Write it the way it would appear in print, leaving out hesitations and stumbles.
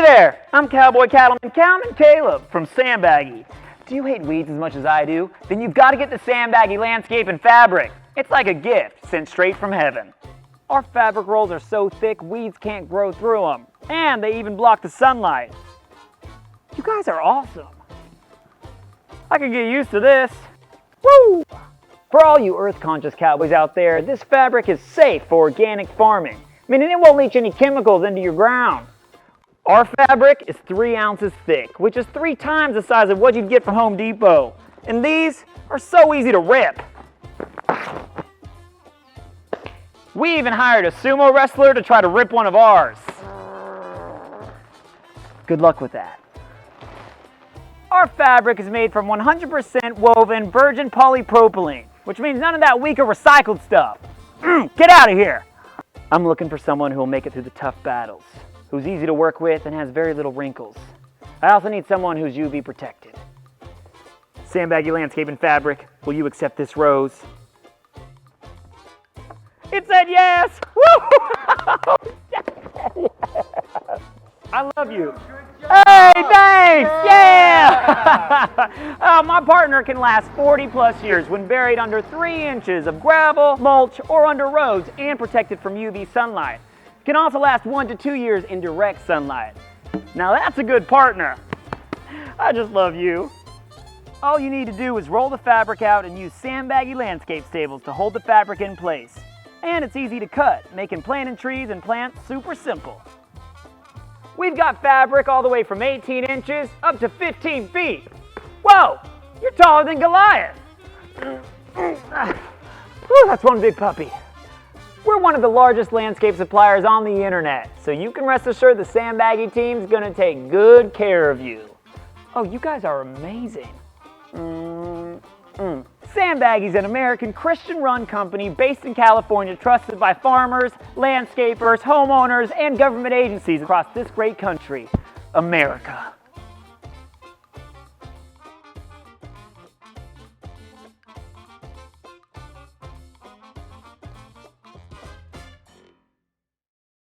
there, I'm Cowboy Cattleman Caleb from Sandbaggy. Do you hate weeds as much as I do? Then you've got to get the Sandbaggy Landscape Fabric. It's like a gift sent straight from heaven. Our fabric rolls are so thick weeds can't grow through them, and they even block the sunlight. You guys are awesome. I could get used to this. Woo! For all you earth-conscious cowboys out there, this fabric is safe for organic farming, meaning it won't leach any chemicals into your ground. Our fabric is 3 ounces thick, which is 3 times the size of what you'd get from Home Depot. And these are so easy to rip. We even hired a sumo wrestler to try to rip one of ours. Good luck with that. Our fabric is made from 100% woven virgin polypropylene, which means none of that weaker recycled stuff. Get out of here! I'm looking for someone who will make it through the tough battles, who's easy to work with and has very little wrinkles. I also need someone who's UV protected. Sandbaggy Landscape Fabric, will you accept this rose? It said yes! Woo! Yes! I love you. Hey, thanks! Yeah! My partner can last 40 plus years when buried under 3 inches of gravel, mulch, or under roads and protected from UV sunlight. Can also last 1 to 2 years in direct sunlight. Now that's a good partner. I just love you. All you need to do is roll the fabric out and use Sandbaggy Landscape Stables to hold the fabric in place. And it's easy to cut, making planting trees and plants super simple. We've got fabric all the way from 18 inches up to 15 feet. Whoa, you're taller than Goliath. Whew, that's one big puppy. We're one of the largest landscape suppliers on the internet, so you can rest assured the Sandbaggy team's gonna take good care of you. Oh, you guys are amazing. Sandbaggy's an American Christian-run company based in California, trusted by farmers, landscapers, homeowners, and government agencies across this great country, America.